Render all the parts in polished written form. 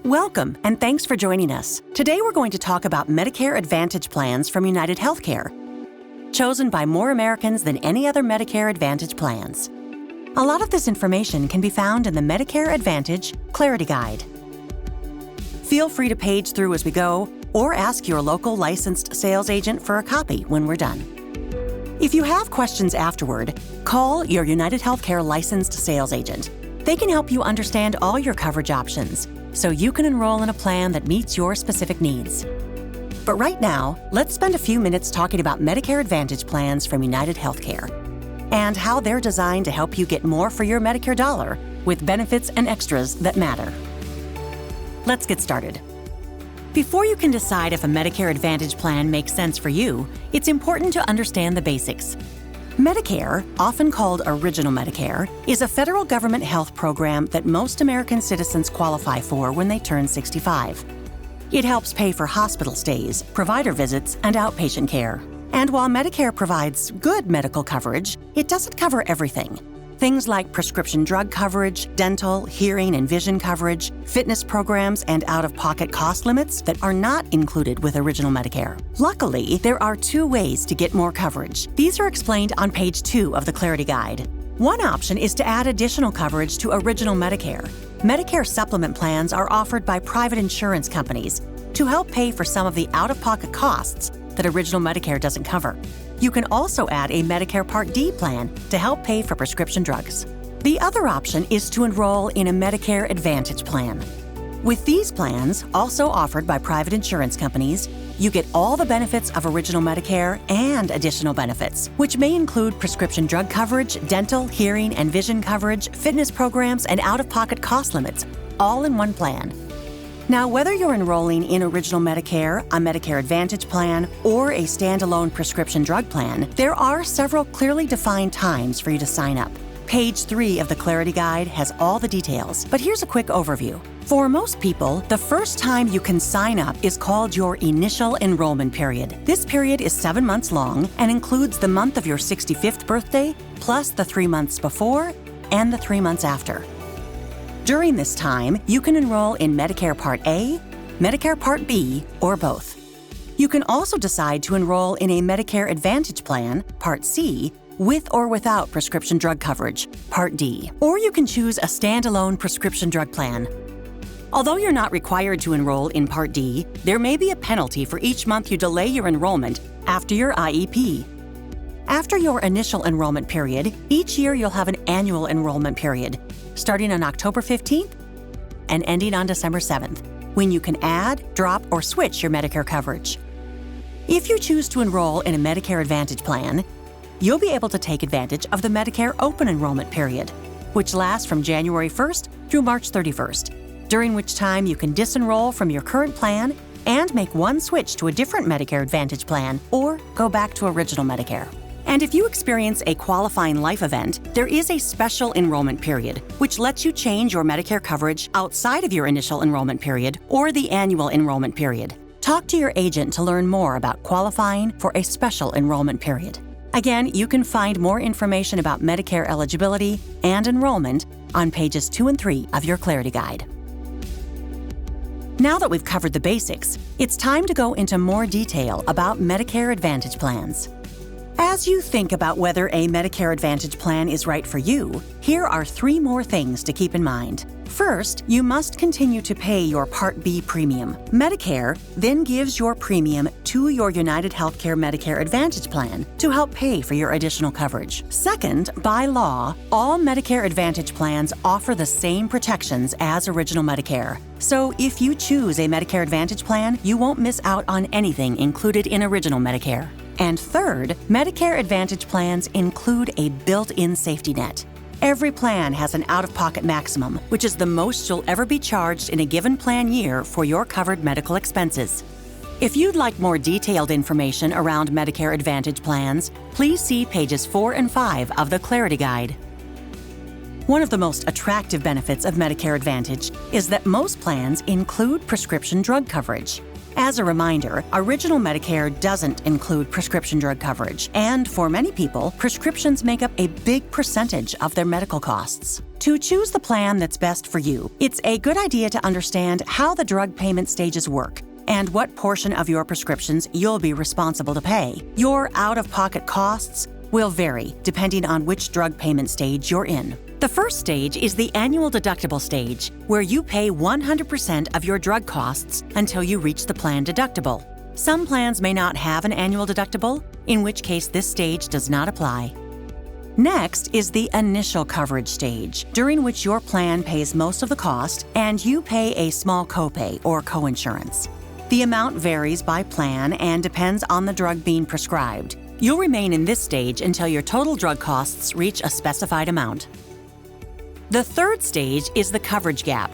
Welcome, and thanks for joining us. Today we're going to talk about Medicare Advantage plans from United Healthcare, chosen by more Americans than any other Medicare Advantage plans. A lot of this information can be found in the Medicare Advantage Clarity Guide. Feel free to page through as we go, or ask your local licensed sales agent for a copy when we're done. If you have questions afterward, call your United Healthcare licensed sales agent. They can help you understand all your coverage options, so you can enroll in a plan that meets your specific needs. But right now, let's spend a few minutes talking about Medicare Advantage plans from United Healthcare and how they're designed to help you get more for your Medicare dollar with benefits and extras that matter. Let's get started. Before you can decide if a Medicare Advantage plan makes sense for you, it's important to understand the basics. Medicare, often called Original Medicare, is a federal government health program that most American citizens qualify for when they turn 65. It helps pay for hospital stays, provider visits, and outpatient care. And while Medicare provides good medical coverage, it doesn't cover everything. Things like prescription drug coverage, dental, hearing, and vision coverage, fitness programs, and out-of-pocket cost limits that are not included with Original Medicare. Luckily, there are two ways to get more coverage. These are explained on page 2 of the Clarity Guide. One option is to add additional coverage to Original Medicare. Medicare supplement plans are offered by private insurance companies to help pay for some of the out-of-pocket costs that Original Medicare doesn't cover. You can also add a Medicare Part D plan to help pay for prescription drugs. The other option is to enroll in a Medicare Advantage plan. With these plans, also offered by private insurance companies, you get all the benefits of Original Medicare and additional benefits, which may include prescription drug coverage, dental, hearing, and vision coverage, fitness programs, and out-of-pocket cost limits, all in one plan. Now, whether you're enrolling in Original Medicare, a Medicare Advantage plan, or a standalone prescription drug plan, there are several clearly defined times for you to sign up. Page 3 of the Clarity Guide has all the details, but here's a quick overview. For most people, the first time you can sign up is called your initial enrollment period. This period is 7 months long and includes the month of your 65th birthday, plus the 3 months before and the 3 months after. During this time, you can enroll in Medicare Part A, Medicare Part B, or both. You can also decide to enroll in a Medicare Advantage plan, Part C, with or without prescription drug coverage, Part D. Or you can choose a standalone prescription drug plan. Although you're not required to enroll in Part D, there may be a penalty for each month you delay your enrollment after your IEP. After your initial enrollment period, each year you'll have an annual enrollment period, starting on October 15th and ending on December 7th, when you can add, drop, or switch your Medicare coverage. If you choose to enroll in a Medicare Advantage plan, you'll be able to take advantage of the Medicare Open Enrollment Period, which lasts from January 1st through March 31st, during which time you can disenroll from your current plan and make one switch to a different Medicare Advantage plan or go back to Original Medicare. And if you experience a qualifying life event, there is a special enrollment period, which lets you change your Medicare coverage outside of your initial enrollment period or the annual enrollment period. Talk to your agent to learn more about qualifying for a special enrollment period. Again, you can find more information about Medicare eligibility and enrollment on pages 2 and 3 of your Clarity Guide. Now that we've covered the basics, it's time to go into more detail about Medicare Advantage plans. As you think about whether a Medicare Advantage plan is right for you, here are 3 more things to keep in mind. First, you must continue to pay your Part B premium. Medicare then gives your premium to your United Healthcare Medicare Advantage plan to help pay for your additional coverage. Second, by law, all Medicare Advantage plans offer the same protections as Original Medicare. So if you choose a Medicare Advantage plan, you won't miss out on anything included in Original Medicare. And third, Medicare Advantage plans include a built-in safety net. Every plan has an out-of-pocket maximum, which is the most you'll ever be charged in a given plan year for your covered medical expenses. If you'd like more detailed information around Medicare Advantage plans, please see pages 4 and 5 of the Clarity Guide. One of the most attractive benefits of Medicare Advantage is that most plans include prescription drug coverage. As a reminder, Original Medicare doesn't include prescription drug coverage, and for many people, prescriptions make up a big percentage of their medical costs. To choose the plan that's best for you, it's a good idea to understand how the drug payment stages work and what portion of your prescriptions you'll be responsible to pay. Your out-of-pocket costs will vary depending on which drug payment stage you're in. The first stage is the annual deductible stage, where you pay 100% of your drug costs until you reach the plan deductible. Some plans may not have an annual deductible, in which case this stage does not apply. Next is the initial coverage stage, during which your plan pays most of the cost and you pay a small copay or coinsurance. The amount varies by plan and depends on the drug being prescribed. You'll remain in this stage until your total drug costs reach a specified amount. The third stage is the coverage gap.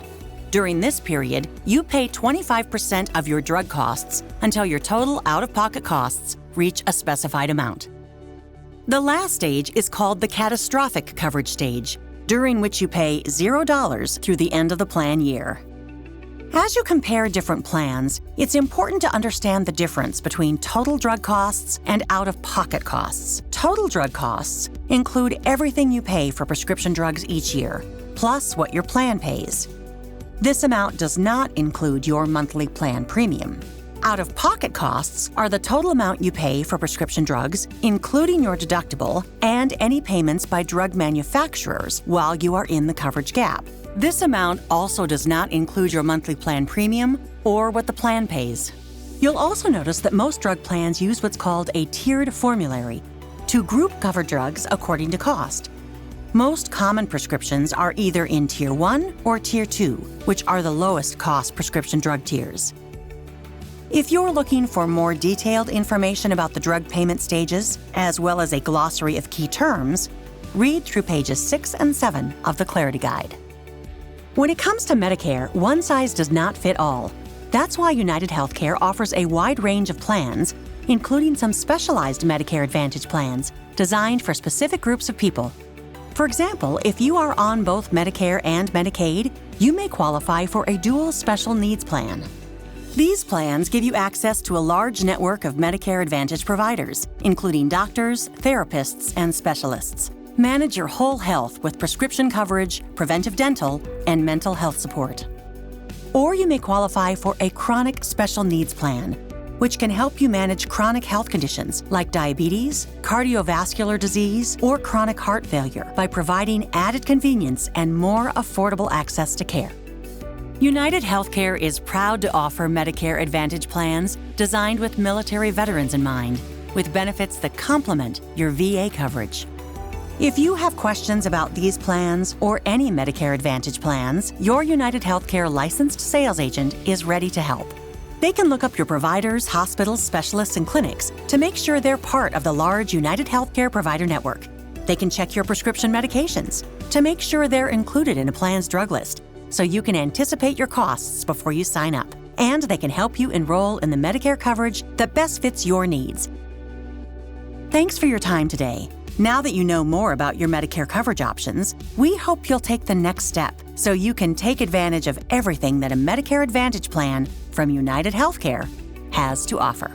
During this period, you pay 25% of your drug costs until your total out-of-pocket costs reach a specified amount. The last stage is called the catastrophic coverage stage, during which you pay $0 through the end of the plan year. As you compare different plans, it's important to understand the difference between total drug costs and out-of-pocket costs. Total drug costs include everything you pay for prescription drugs each year, plus what your plan pays. This amount does not include your monthly plan premium. Out-of-pocket costs are the total amount you pay for prescription drugs, including your deductible and any payments by drug manufacturers while you are in the coverage gap. This amount also does not include your monthly plan premium or what the plan pays. You'll also notice that most drug plans use what's called a tiered formulary to group covered drugs according to cost. Most common prescriptions are either in Tier 1 or Tier 2, which are the lowest cost prescription drug tiers. If you're looking for more detailed information about the drug payment stages, as well as a glossary of key terms, read through pages 6 and 7 of the Clarity Guide. When it comes to Medicare, one size does not fit all. That's why United Healthcare offers a wide range of plans, including some specialized Medicare Advantage plans designed for specific groups of people. For example, if you are on both Medicare and Medicaid, you may qualify for a dual special needs plan. These plans give you access to a large network of Medicare Advantage providers, including doctors, therapists, and specialists. Manage your whole health with prescription coverage, preventive dental, and mental health support. Or you may qualify for a chronic special needs plan, which can help you manage chronic health conditions like diabetes, cardiovascular disease, or chronic heart failure by providing added convenience and more affordable access to care. United Healthcare is proud to offer Medicare Advantage plans designed with military veterans in mind, with benefits that complement your VA coverage. If you have questions about these plans or any Medicare Advantage plans, your United Healthcare licensed sales agent is ready to help. They can look up your providers, hospitals, specialists, and clinics to make sure they're part of the large United Healthcare provider network. They can check your prescription medications to make sure they're included in a plan's drug list, so you can anticipate your costs before you sign up. And they can help you enroll in the Medicare coverage that best fits your needs. Thanks for your time today. Now that you know more about your Medicare coverage options, we hope you'll take the next step so you can take advantage of everything that a Medicare Advantage plan from United Healthcare has to offer.